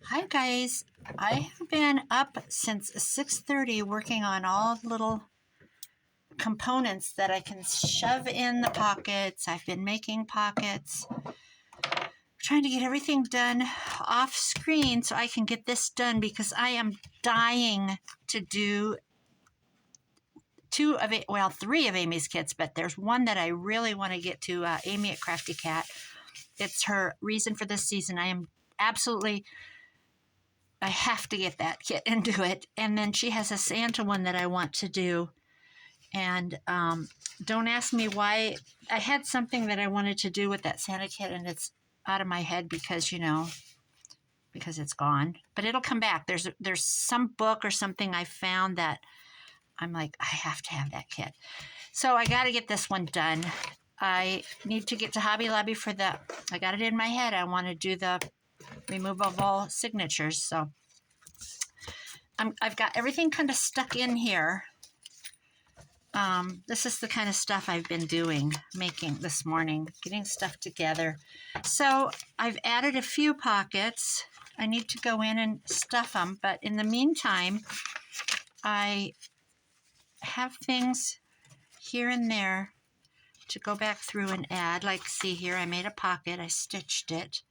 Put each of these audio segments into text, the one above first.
Hi guys, I have been up since 6:30 working on all the little components that I can shove in the pockets. I've been making pockets, trying to get everything done off screen so I can get this done because I am dying to do three of Amy's kits, but there's one that I really want to get to, Amy at Crafty Cat. It's her reason for this season. I have to get that kit and do it. And then she has a Santa one that I want to do. And don't ask me why. I had something that I wanted to do with that Santa kit, and it's out of my head because it's gone. But it'll come back. There's some book or something I found that I'm like, I have to have that kit. So I got to get this one done. I need to get to Hobby Lobby for I got it in my head. I want to do the removable signatures. So I've got everything kind of stuck in here. This is the kind of stuff I've been making this morning, getting stuff together. So I've added a few pockets. I need to go in and stuff them, but in the meantime, I have things here and there to go back through and add. Like, see here, I made a pocket. I stitched it.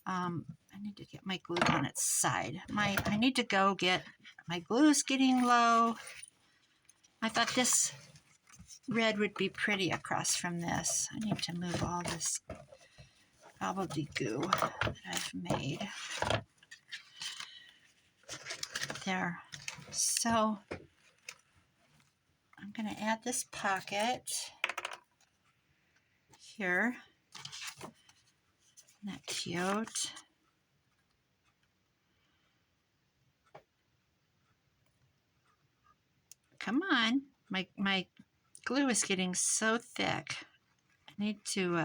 I need to get my glue on its side. I need to go get my glue's getting low. I thought this red would be pretty across from this. I need to move all this gobbledygook that I've made. There. So I'm going to add this pocket here. Isn't that cute? Come on. My glue is getting so thick. I need to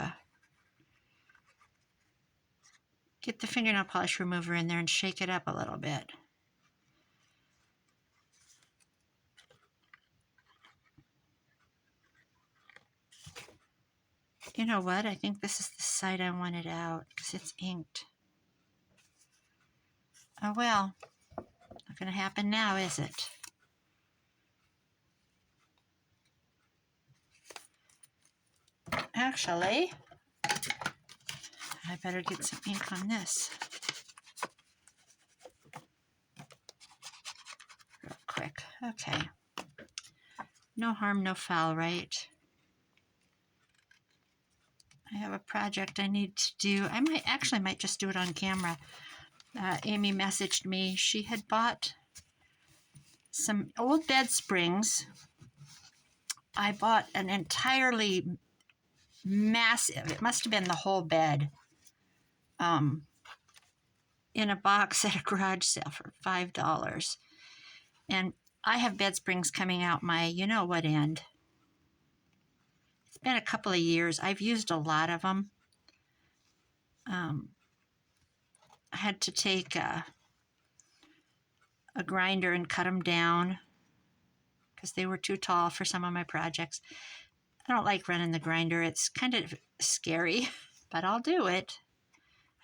get the fingernail polish remover in there and shake it up a little bit. You know what? I think this is the side I want it out because it's inked. Oh well, not going to happen now, is it? Actually, I better get some ink on this real quick. Okay. No harm, no foul, right? I have a project I need to do. I might just do it on camera. Amy messaged me. She had bought some old bed springs. I bought an entirely massive, it must have been the whole bed, in a box at a garage sale for $5. And I have bed springs coming out my you-know-what end. It's been a couple of years. I've used a lot of them. I had to take a grinder and cut them down because they were too tall for some of my projects. I don't like running the grinder. It's kind of scary, but I'll do it.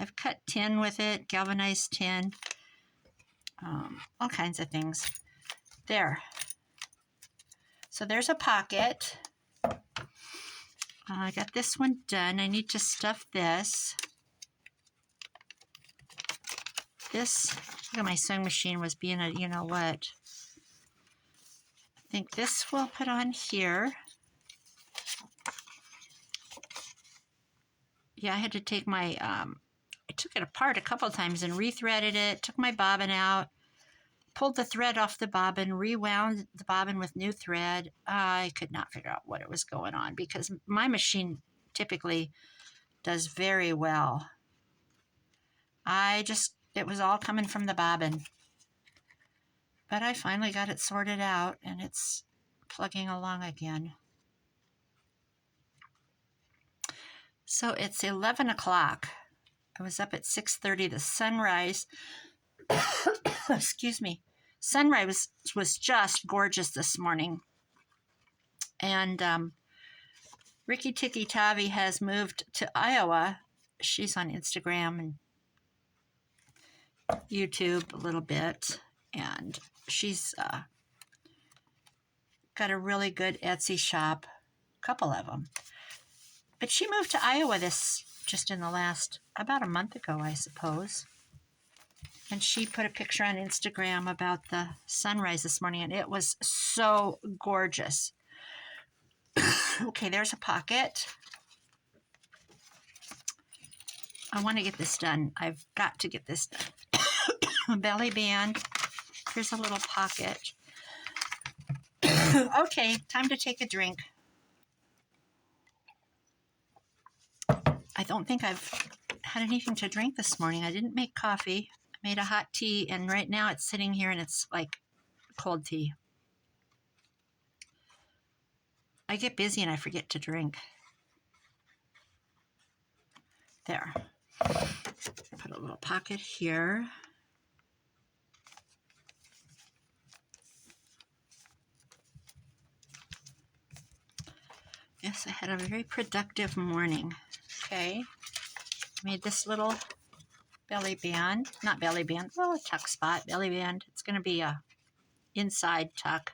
I've cut tin with it, galvanized tin, all kinds of things. There. So there's a pocket. I got this one done. I need to stuff this. Look at my sewing machine was being a you-know-what. I think this will put on here. Yeah, I had to take I took it apart a couple of times and rethreaded it, took my bobbin out, pulled the thread off the bobbin, rewound the bobbin with new thread. I could not figure out what it was going on because my machine typically does very well. It was all coming from the bobbin. But I finally got it sorted out and it's plugging along again. So it's 11 o'clock. I was up at 6:30. The sunrise, excuse me, sunrise was just gorgeous this morning. And Ricky Tikki Tavi has moved to Iowa. She's on Instagram, YouTube a little bit, and she's got a really good Etsy shop, a couple of them. But she moved to Iowa just in the last, about a month ago, I suppose. And she put a picture on Instagram about the sunrise this morning, and it was so gorgeous. Okay, there's a pocket. I want to get this done. I've got to get this done. A belly band. Here's a little pocket. Okay, time to take a drink. I don't think I've had anything to drink this morning. I didn't make coffee. I made a hot tea, and right now it's sitting here and it's like cold tea. I get busy and I forget to drink. There. Put a little pocket here. Yes, I had a very productive morning. Okay. Made this little belly band. Not belly band, well, a tuck spot. Belly band. It's going to be a inside tuck.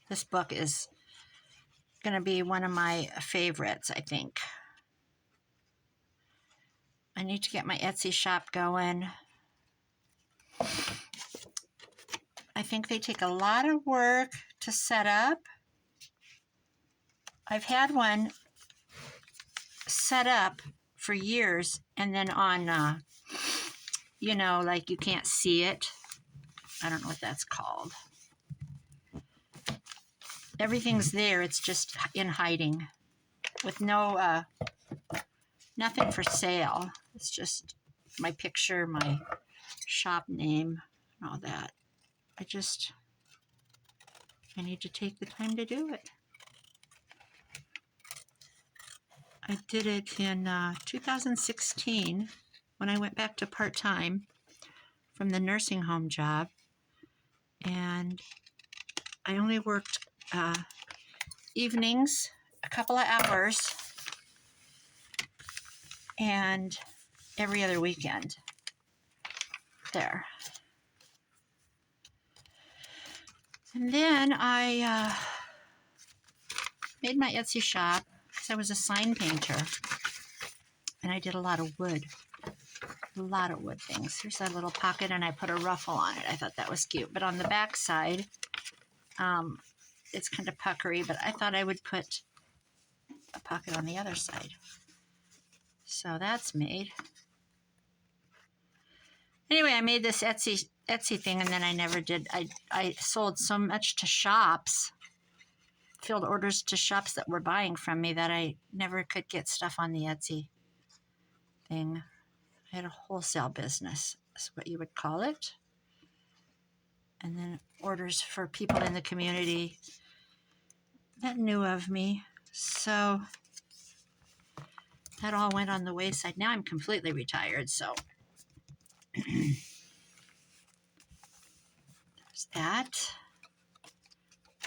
This book is going to be one of my favorites, I think. I need to get my Etsy shop going. I think they take a lot of work to set up. I've had one set up for years, and then on, you know, like you can't see it. I don't know what that's called. Everything's there. It's just in hiding with no, nothing for sale. It's just my picture, my shop name, and all that. I need to take the time to do it. I did it in 2016 when I went back to part-time from the nursing home job. And I only worked evenings, a couple of hours, and every other weekend. There. And then I made my Etsy shop because I was a sign painter. And I did a lot of wood. A lot of wood things. Here's that little pocket, and I put a ruffle on it. I thought that was cute. But on the back side, it's kind of puckery, but I thought I would put a pocket on the other side. So that's made. Anyway, I made this Etsy thing, and then I never did. I sold so much to shops, filled orders to shops that were buying from me, that I never could get stuff on the Etsy thing. I had a wholesale business, is what you would call it. And then orders for people in the community that knew of me. So that all went on the wayside. Now I'm completely retired, so there's that.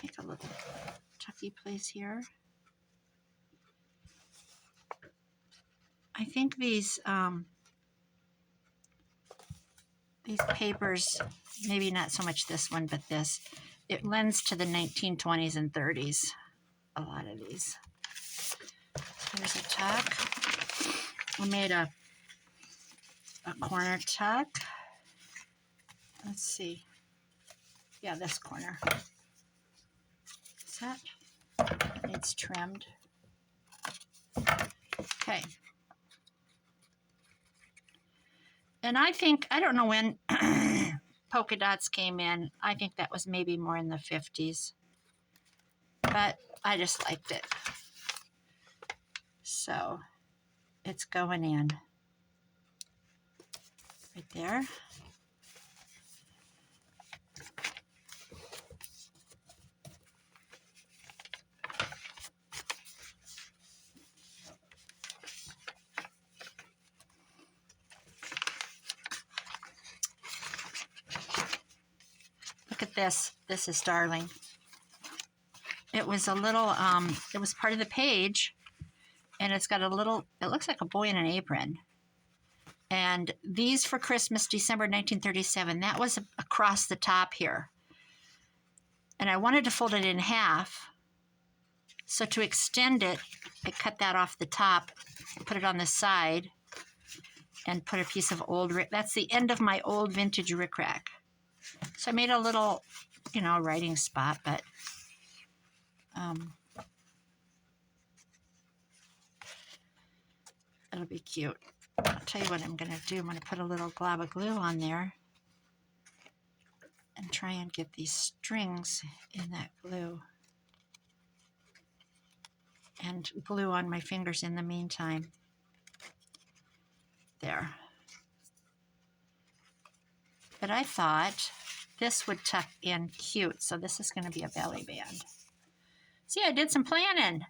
Make a little tucky place here. I think these papers, maybe not so much this one, but this, it lends to the 1920s and 30s, a lot of these. There's a tuck. I made a corner tuck. Let's see. Yeah, this corner. Is that? It's trimmed. Okay. And I think, I don't know when polka dots came in. I think that was maybe more in the 50s. But I just liked it. So it's going in. Right there. Look at this. This is darling. It was a little, it was part of the page, and it's got a little, it looks like a boy in an apron. And these for Christmas, December 1937, that was across the top here. And I wanted to fold it in half. So to extend it, I cut that off the top, put it on the side, and put a piece of old, that's the end of my old vintage rickrack. So I made a little, writing spot, but it'll be cute. I'll tell you what I'm going to do. I'm going to put a little glob of glue on there and try and get these strings in that glue. And glue on my fingers in the meantime. There. But I thought this would tuck in cute, so this is going to be a belly band. See, I did some planning.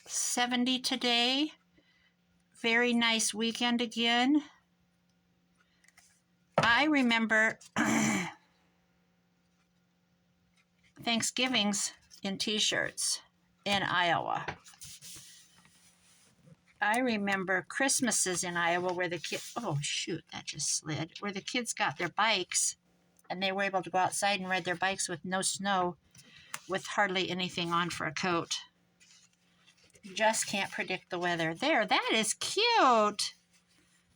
70 today. Very nice weekend again. I remember Thanksgivings in t-shirts in Iowa. I remember Christmases in Iowa where the kids, oh shoot, that just slid, where the kids got their bikes and they were able to go outside and ride their bikes with no snow, with hardly anything on for a coat. You just can't predict the weather. There, that is cute.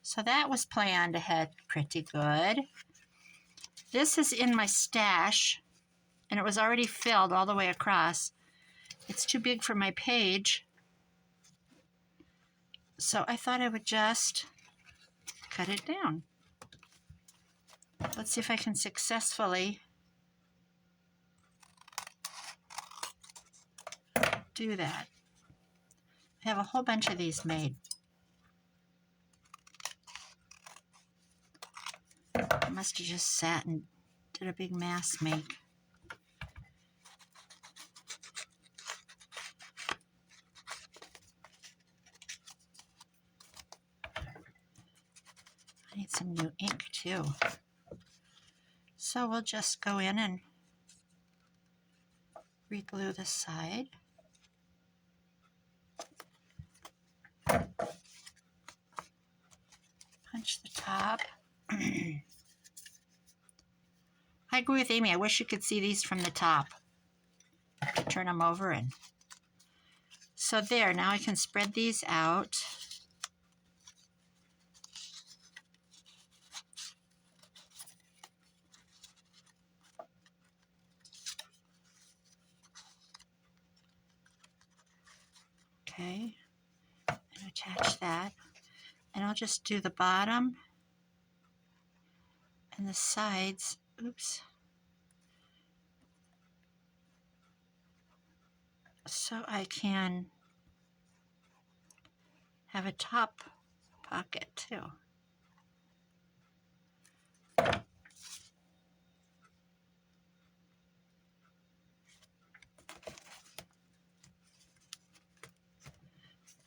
So that was planned ahead pretty good. This is in my stash, and it was already filled all the way across. It's too big for my page. So I thought I would just cut it down. Let's see if I can successfully do that. I have a whole bunch of these made. I must have just sat and did a big mass make. I need some new ink too. So we'll just go in and re-glue the side. Punch the top. I agree with Amy. I wish you could see these from the top. Turn them over and so there. Now I can spread these out. Okay, and attach that. And I'll just do the bottom and the sides. Oops. So I can have a top pocket too.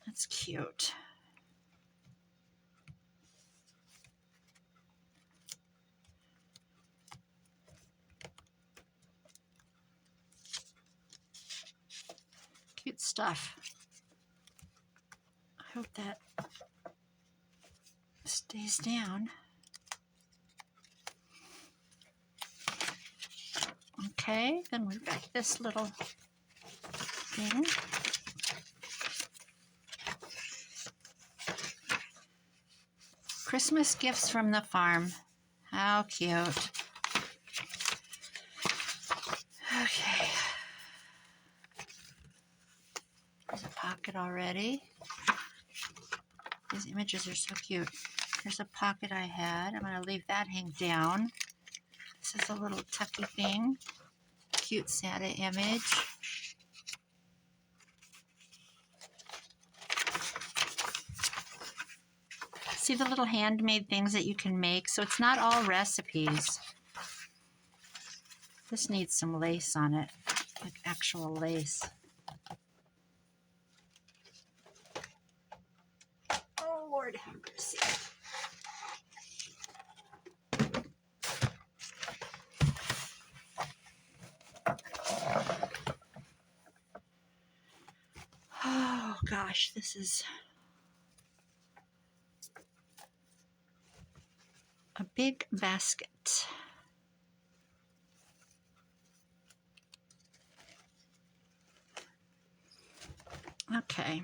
That's cute. Cute stuff. I hope that stays down. Okay, then we've got this little thing. Christmas gifts from the farm. How cute. Okay. There's a pocket already. These images are so cute. There's a pocket I had. I'm going to leave that hang down. This is a little tucky thing. Cute Santa image. See the little handmade things that you can make? So it's not all recipes. This needs some lace on it, like actual lace. Oh, Lord have mercy. Oh, gosh, this is a big basket. Okay.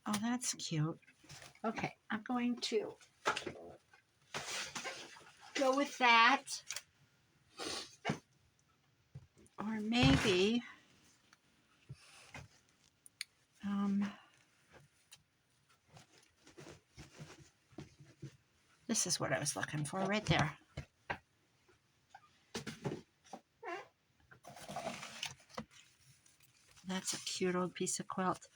Oh, that's cute. Okay, I'm going to go with that. Or maybe, this is what I was looking for right there. That's a cute old piece of quilt.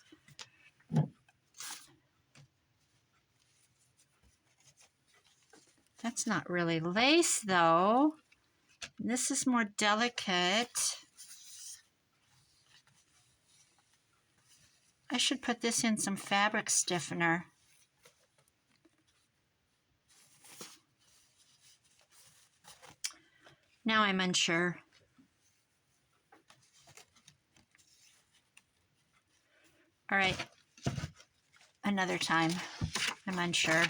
That's not really lace though. This is more delicate. I should put this in some fabric stiffener. Now I'm unsure. All right, another time. I'm unsure.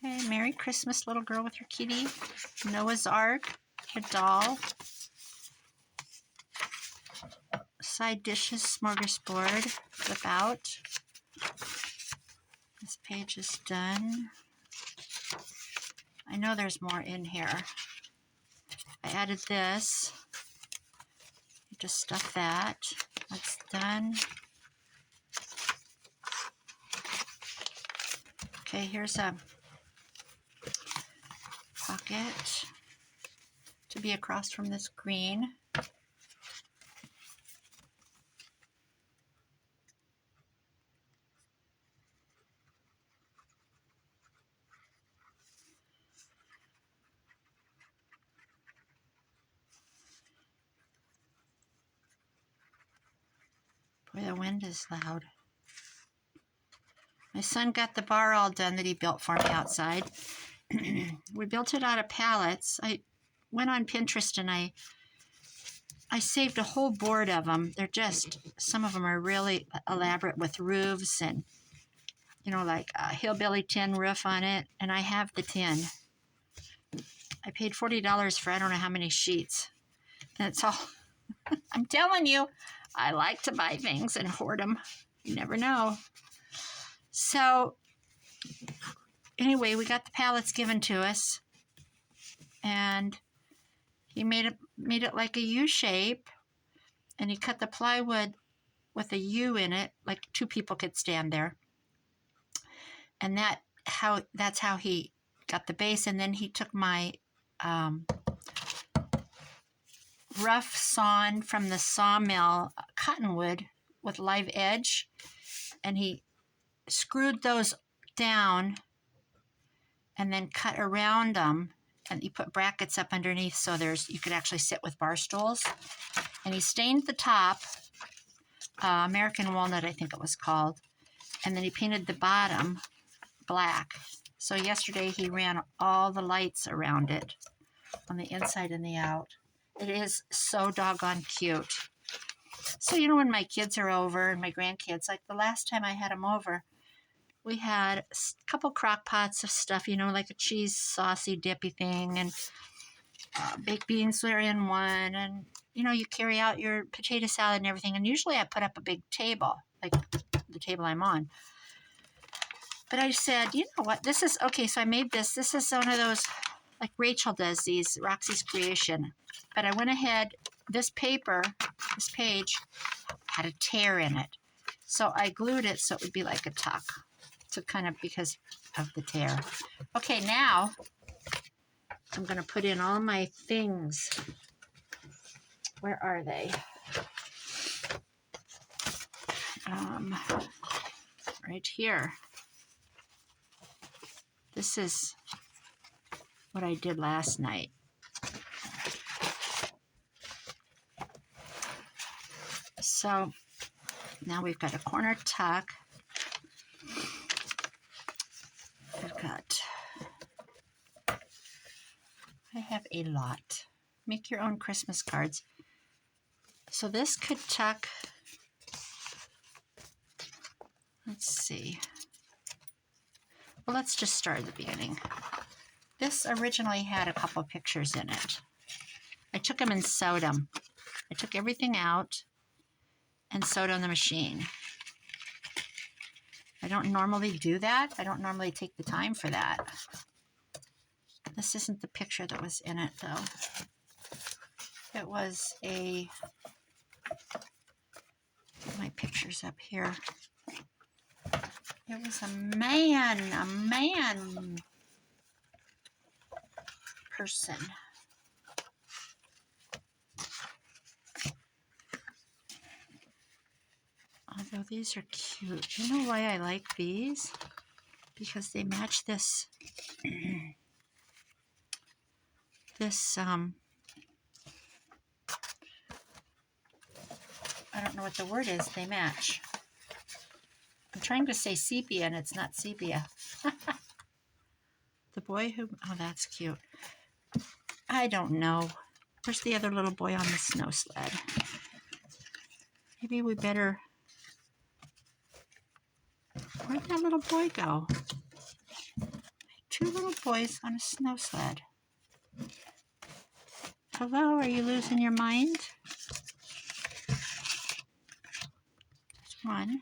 Okay, Merry Christmas, little girl with your kitty. Noah's Ark, a doll. Side dishes, smorgasbord, flip out. This page is done. I know there's more in here. I added this. You just stuff that. That's done. Okay, here's a pocket to be across from this green. Boy, the wind is loud. My son got the bar all done that he built for me outside. We built it out of pallets. I went on Pinterest and I saved a whole board of them. They're just, some of them are really elaborate with roofs and, you know, like a hillbilly tin roof on it. And I have the tin. I paid $40 for I don't know how many sheets. And it's all, I'm telling you, I like to buy things and hoard them. You never know. So anyway, we got the pallets given to us. And he made it like a U shape. And he cut the plywood with a U in it, like two people could stand there. And that's how he got the base. And then he took my rough sawn from the sawmill cottonwood with live edge, and he screwed those down and then cut around them, and he put brackets up underneath so you could actually sit with bar stools. And he stained the top American walnut, I think it was called, and then he painted the bottom black. So yesterday he ran all the lights around it on the inside and the out. It is so doggone cute. So, you know, when my kids are over and my grandkids, like the last time I had them over, we had a couple crock pots of stuff, you know, like a cheese saucy dippy thing, and baked beans were in one, and, you know, you carry out your potato salad and everything. And usually I put up a big table, like the table I'm on. But I said, you know what, this is, okay, so I made this. This is one of those, like Rachel does these, Roxy's Creation. But I went ahead, this page had a tear in it. So I glued it so it would be like a tuck, to kind of, because of the tear. Okay, now I'm going to put in all my things. Where are they? Right here. This is what I did last night. So now we've got a corner tuck. I have a lot. Make your own Christmas cards. So this could tuck Let's see. Well, let's just start at the beginning. This originally had a couple pictures in it. I took them and sewed them. I took everything out and sewed on the machine. I don't normally do that. I don't normally take the time for that. This isn't the picture that was in it, though. It was a... my picture's up here. It was a man person. Although these are cute. You know why I like these? Because they match this, I don't know what the word is, they match. I'm trying to say sepia and it's not sepia. The boy who, oh, that's cute. I don't know. Where's the other little boy on the snow sled? Maybe we better, where'd that little boy go? Two little boys on a snow sled. Hello, are you losing your mind? There's one.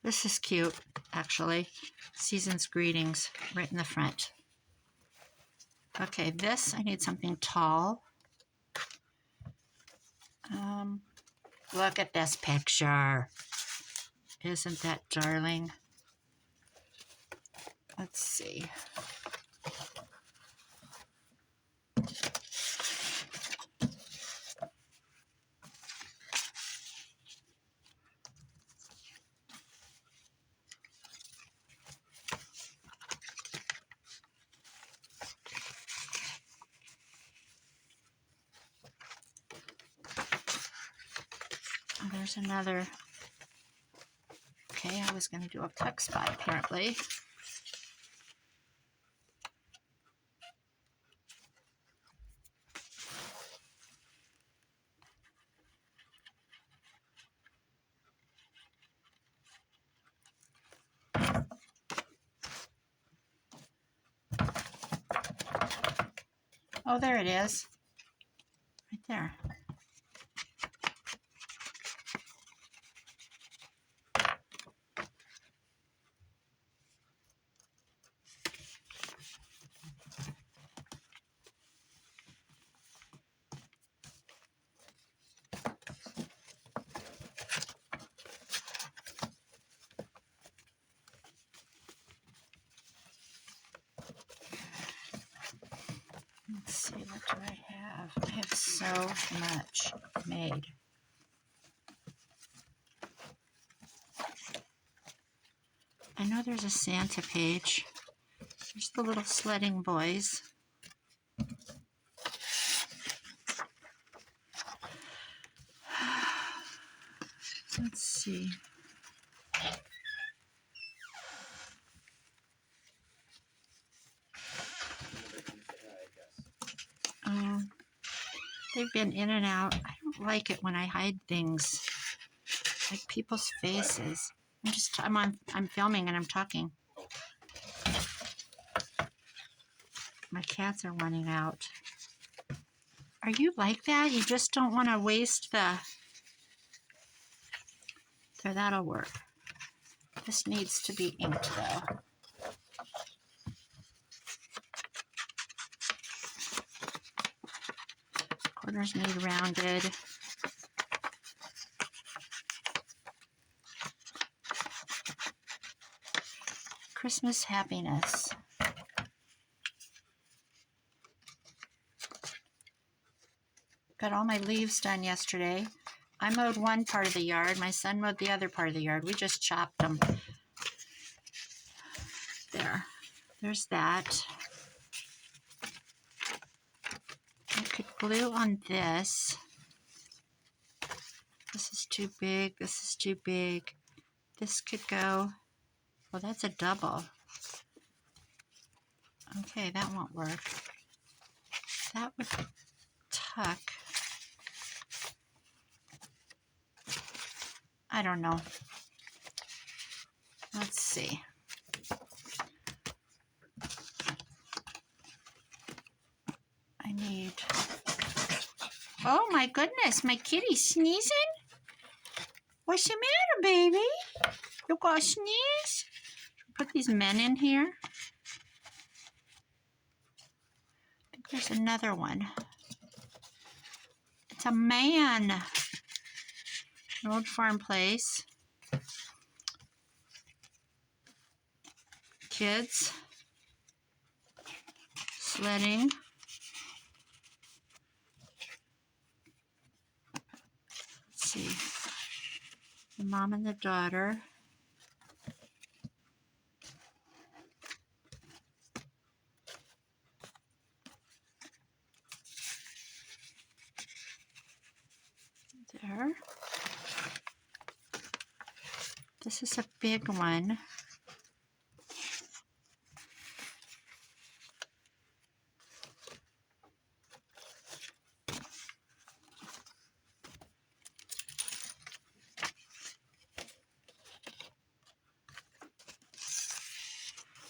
This is cute, actually. Season's greetings right in the front. Okay, this, I need something tall. Look at this picture. Isn't that darling? Let's see. Oh, there's another. Okay, I was going to do a tuck spot apparently. Oh, there it is. Right there. Let's see, what do I have? I have so much made. I know there's a Santa page. There's the little sledding boys. Let's see. They've been in and out. I don't like it when I hide things, like people's faces. I'm filming and I'm talking. My cats are running out. Are you like that? You just don't want to waste the... There, that'll work. This needs to be inked though. Corners need rounded. Christmas happiness. Got all my leaves done yesterday. I mowed one part of the yard. My son mowed the other part of the yard. We just chopped them. There. There's that. I could glue on this. This is too big. This is too big. This could go... Well, that's a double. Okay, that won't work. That would tuck. I don't know. Let's see. I need... Oh my goodness, my kitty's sneezing? What's the matter, baby? You got a sneeze? Put these men in here. I think there's another one. It's a man. An old farm place. Kids. Sledding. Let's see. The mom and the daughter. There. This is a big one.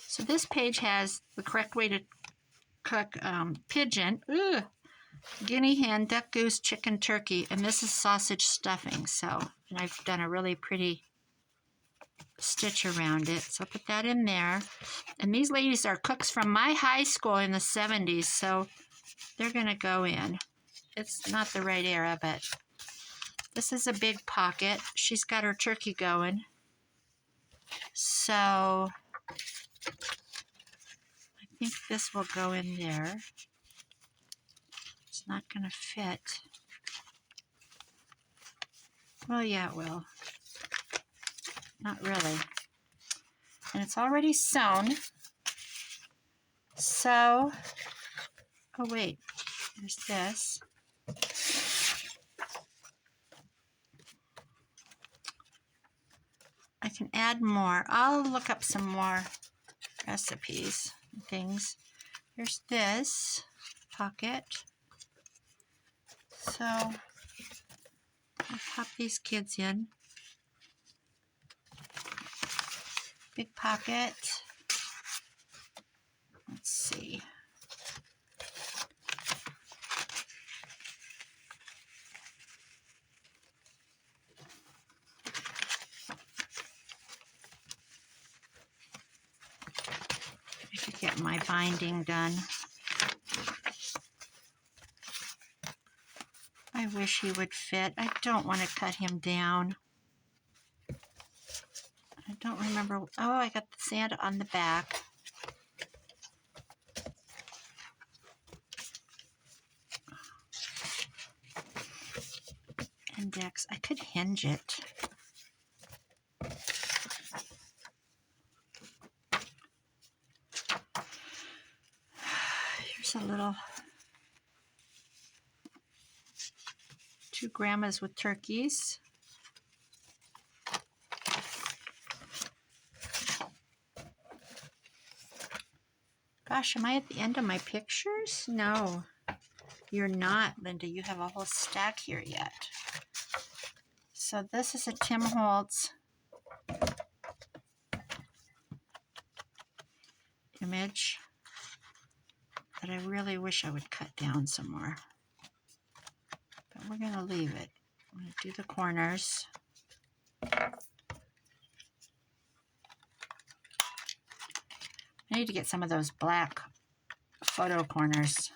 So this page has the correct way to cook pigeon, guinea hen, duck, goose, chicken, turkey, and this is sausage stuffing. So, and I've done a really pretty stitch around it. So put that in there. And these ladies are cooks from my high school in the 70s, so they're going to go in. It's not the right era, but this is a big pocket. She's got her turkey going. So I think this will go in there. It's not going to fit. Well, yeah, it will. Not really. And it's already sewn. So, oh wait, there's this. I can add more. I'll look up some more recipes and things. Here's this pocket. So, I'll pop these kids in. Big pocket. Let's see. I should get my binding done. I wish he would fit. I don't want to cut him down. I don't remember. Oh, I got the sand on the back. Index. I could hinge it. Here's a little 2 grandmas with turkeys. Gosh, am I at the end of my pictures? No, you're not, Linda. You have a whole stack here yet. So this is a Tim Holtz image that I really wish I would cut down some more. But we're going to leave it. I'm going to do the corners. I need to get some of those black photo corners.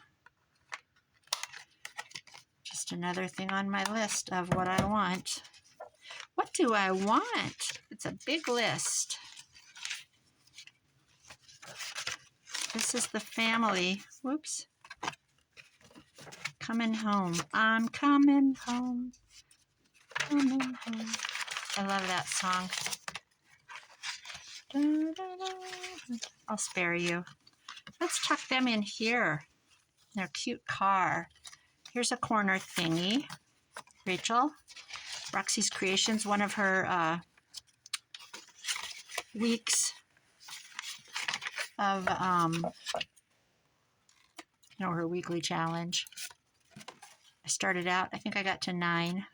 Just another thing on my list of what I want. What do I want? It's a big list. This is the family. Whoops. Coming home. I'm coming home. Coming home. I love that song. I'll spare you. Let's tuck them in here. Their cute car. Here's a corner thingy. Rachel, Roxy's Creations, one of her weeks of you know, her weekly challenge. I started out, I think I got to 9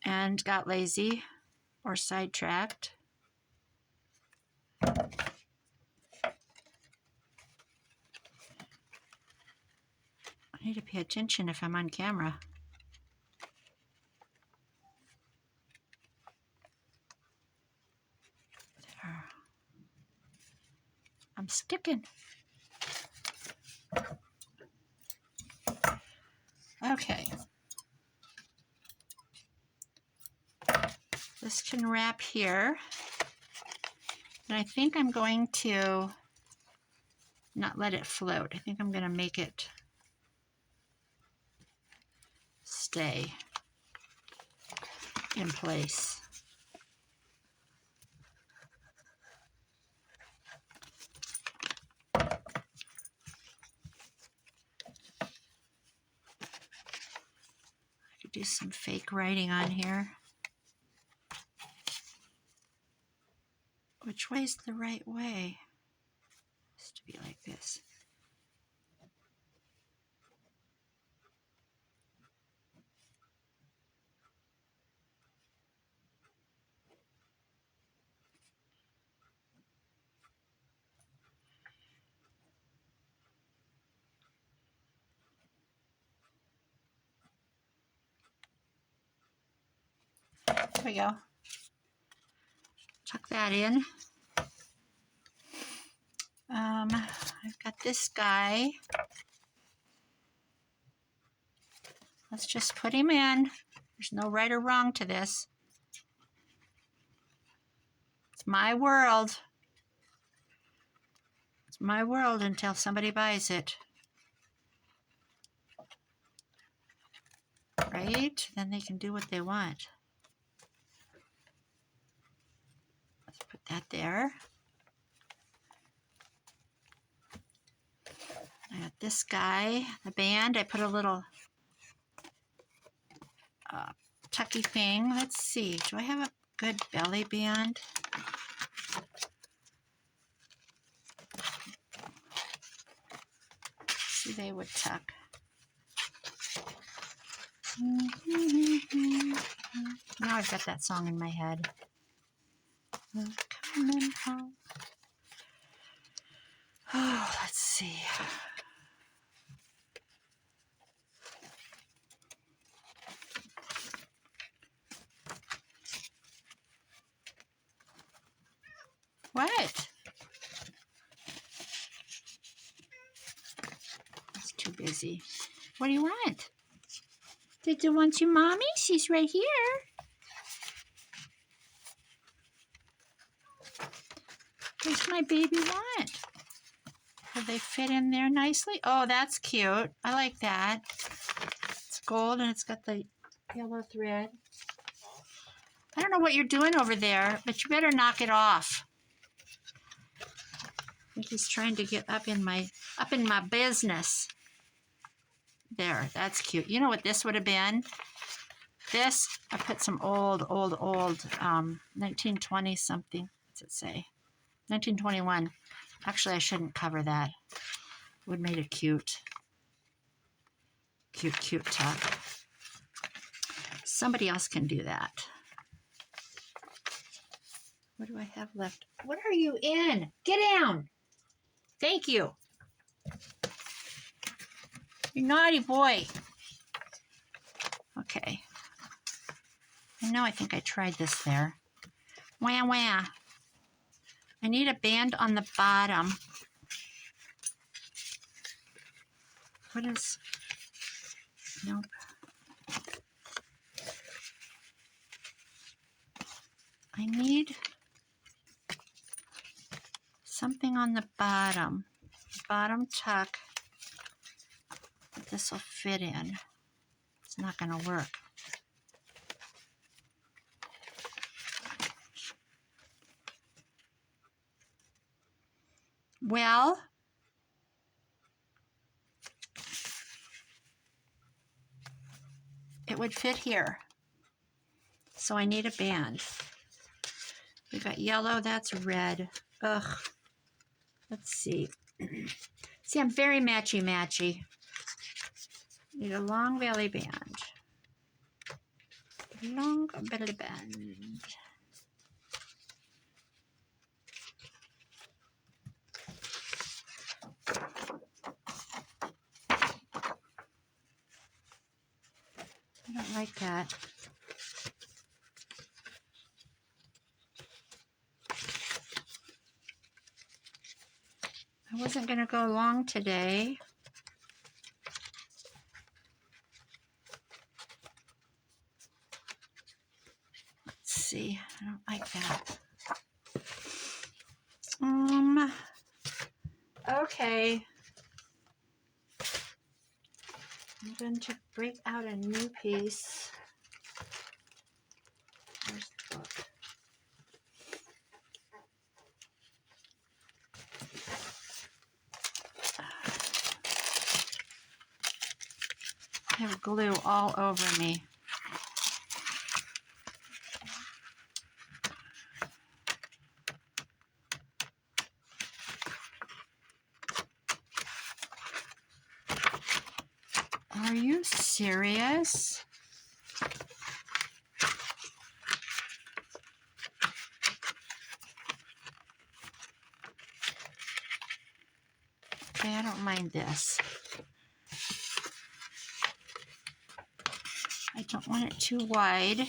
and got lazy or sidetracked. I need to pay attention if I'm on camera. There. I'm sticking. Okay. This can wrap here. And I think I'm going to not let it float. I think I'm going to make it stay in place. I could do some fake writing on here. Which way's the right way? It has to be like this. There we go. Tuck that in. I've got this guy. Let's just put him in. There's no right or wrong to this. It's my world. It's my world until somebody buys it. Right? Then they can do what they want. Let's put that there. I got this guy, the band. I put a little tucky thing. Let's see. Do I have a good belly band? See, they would tuck. Now I've got that song in my head. Coming home. Oh, let's see. What? It's too busy. What do you want? Did you want your mommy? She's right here. What does my baby want? Do they fit in there nicely? Oh, that's cute. I like that. It's gold and it's got the yellow thread. I don't know what you're doing over there, but you better knock it off. I think he's trying to get up in my business. There, that's cute. You know what this would have been? This, I put some old 1920 something. What's it say? 1921. Actually, I shouldn't cover that. It would have made it cute. Cute tuck. Somebody else can do that. What do I have left? What are you in? Get down. Thank you. You naughty boy. Okay. I think I tried this there. Wah, wah. I need a band on the bottom. What is... Nope. I need something on the bottom tuck that this will fit in. It's not going to work. Well, it would fit here. So I need a band. We got yellow, that's red. Ugh. Let's see. See, I'm very matchy-matchy. Need a long belly band. Long belly band. I don't like that. I wasn't going to go long today. Let's see. I don't like that. Okay. I'm going to break out a new piece. Where's the book? I have glue all over me. Are you serious? Okay, I don't mind this. I don't want it too wide.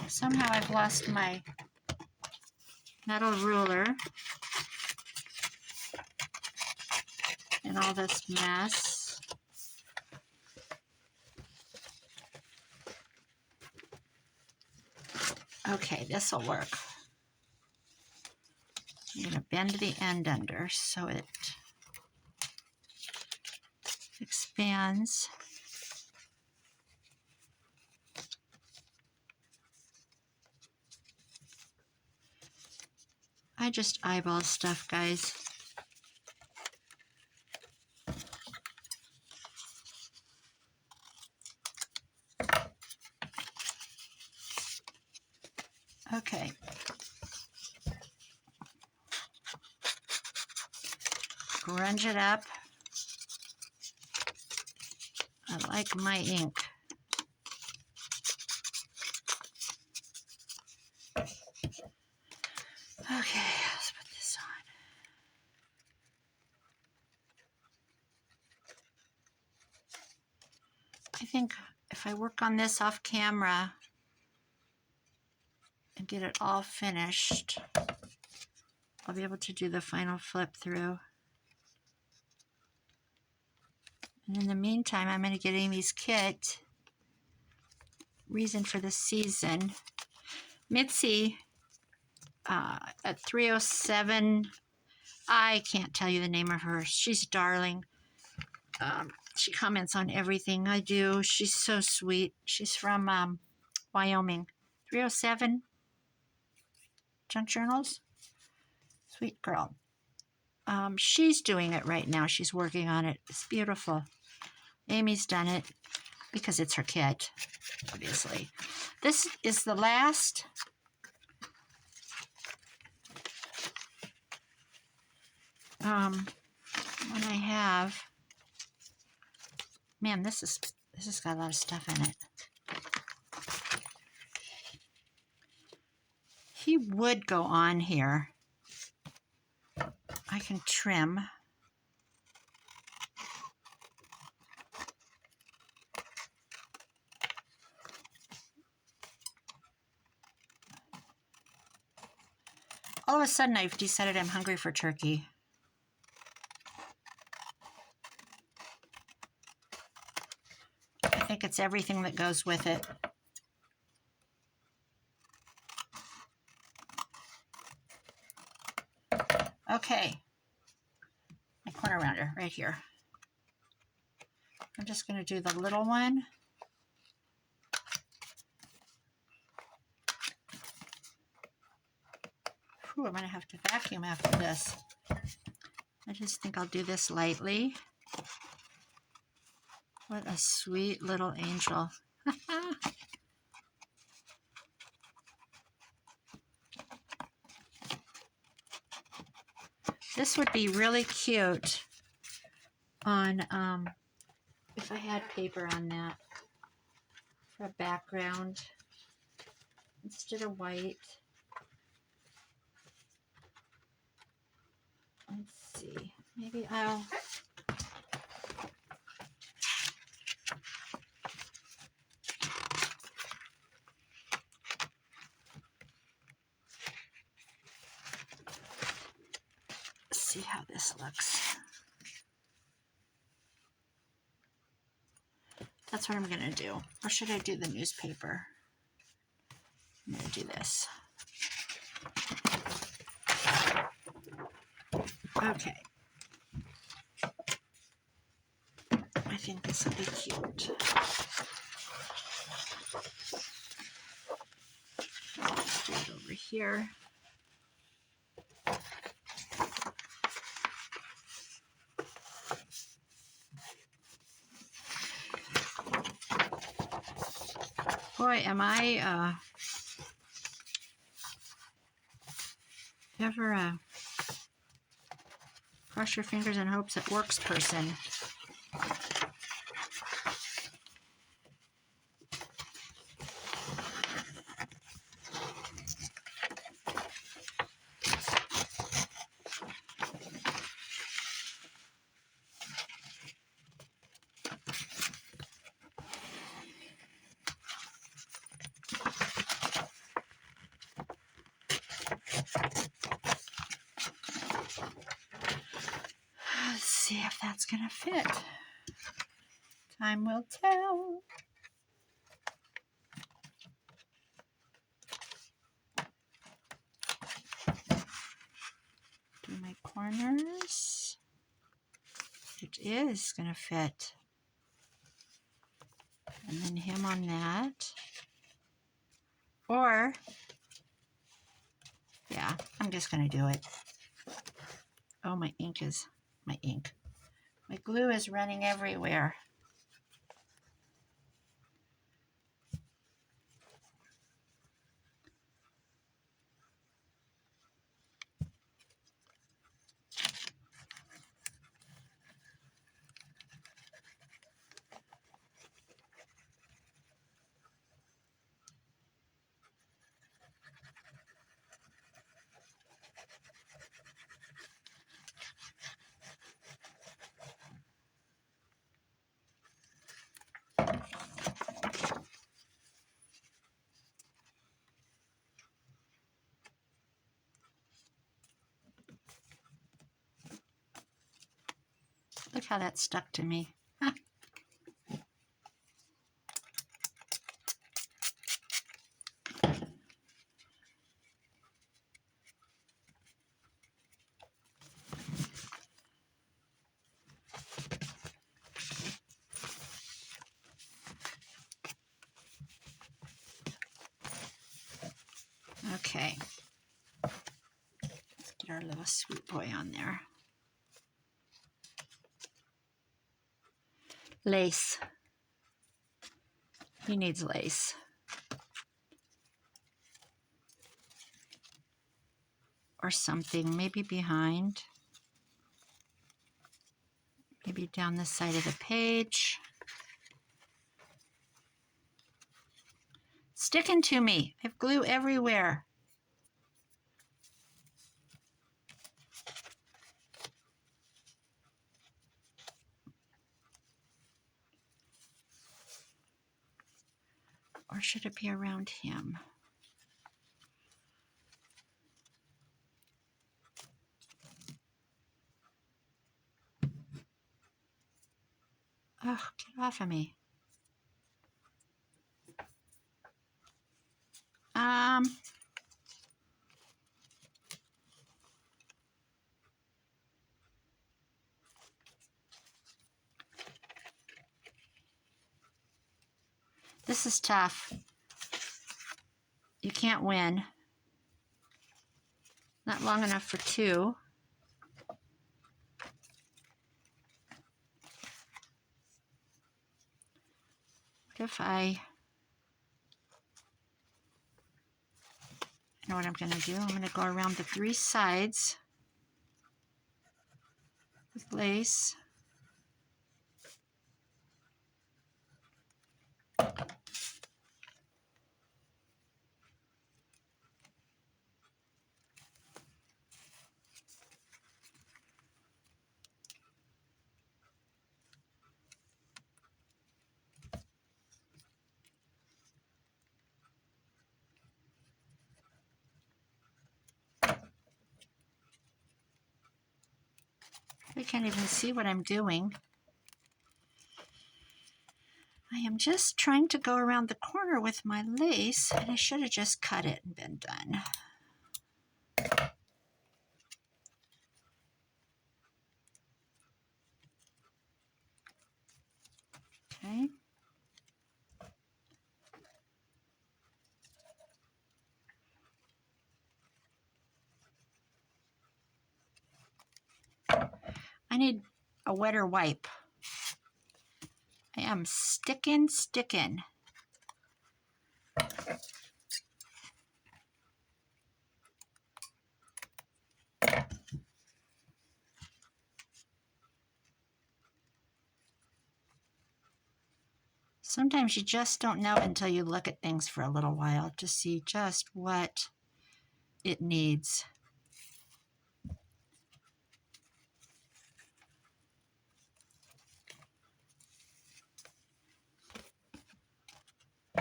Somehow I've lost my metal ruler in all this mess. Okay, this will work. I'm going to bend the end under so it expands. I just eyeball stuff, guys. Okay. Grunge it up. I like my ink. Okay, let's put this on. I think if I work on this off camera and get it all finished, I'll be able to do the final flip through. And in the meantime, I'm going to get Amy's kit, Reason for the Season. Mitzi at 307, I can't tell you the name of her. She's darling. She comments on everything I do. She's so sweet. She's from Wyoming. 307 Junk Journals. Sweet girl. She's doing it right now. She's working on it. It's beautiful. Amy's done it because it's her kit, obviously. This is the last one I have. Man, this has got a lot of stuff in it. He would go on here. I can trim. All of a sudden, I've decided I'm hungry for turkey. I think it's everything that goes with it. Okay. My corner rounder right here. I'm just going to do the little one. Whew, I'm going to have to vacuum after this. I just think I'll do this lightly. What a sweet little angel. This would be really cute on, if I had paper on that for a background instead of white. Let's see, maybe I'll see how this looks. That's what I'm gonna do. Or should I do the newspaper? I'm gonna do this. Okay. I think this will be cute. Let's do it over here. Boy, am I ever a cross your fingers and hopes it works person. Let's see if that's gonna fit. Time will tell. Do my corners. It is gonna fit. And then him on that. Or, yeah, I'm just gonna do it. Oh, my glue is running everywhere. Look how that stuck to me. Okay. Let's get our little sweet boy on there. Lace. He needs lace. Or something, maybe behind. Maybe down the side of the page. Sticking to me. I have glue everywhere. Or should it be around him? Oh, get off of me. This is tough. You can't win. Not long enough for two. What if I know what I'm going to do? I'm going to go around the three sides with lace. I can't even see what I'm doing. I am just trying to go around the corner with my lace, and I should have just cut it and been done. Okay. I need a wetter wipe. I am sticking. Sometimes you just don't know until you look at things for a little while to see just what it needs.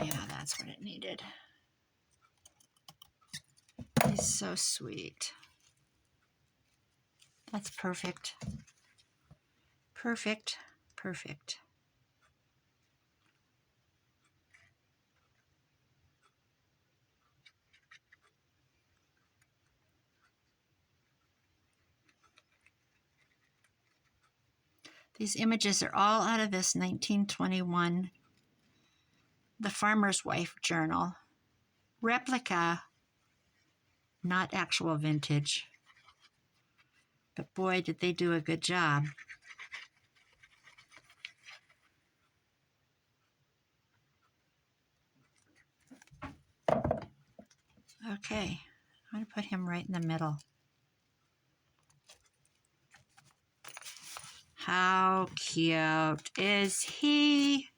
Yeah, that's what it needed. He's so sweet. That's perfect. Perfect. Perfect. These images are all out of this 1921 The Farmer's Wife journal. Replica, not actual vintage. But boy, did they do a good job. Okay, I'm going to put him right in the middle. How cute is he?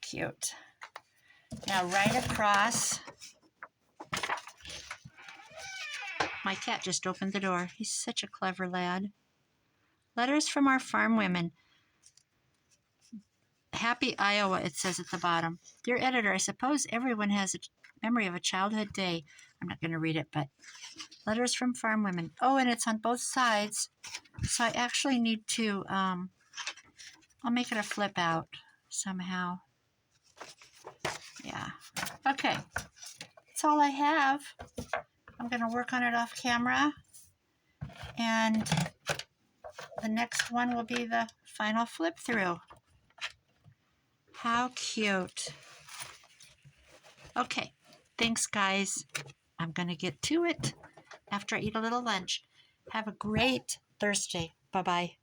Cute. Now right across, my cat just opened the door. He's such a clever lad. Letters from our farm women. Happy Iowa, it says at the bottom. Dear editor, I suppose everyone has a memory of a childhood day. I'm not going to read it, but letters from farm women. Oh, and it's on both sides. So I actually need to, I'll make it a flip out somehow. Yeah. Okay. That's all I have. I'm going to work on it off camera. And the next one will be the final flip through. How cute. Okay. Thanks, guys. I'm going to get to it after I eat a little lunch. Have a great Thursday. Bye-bye.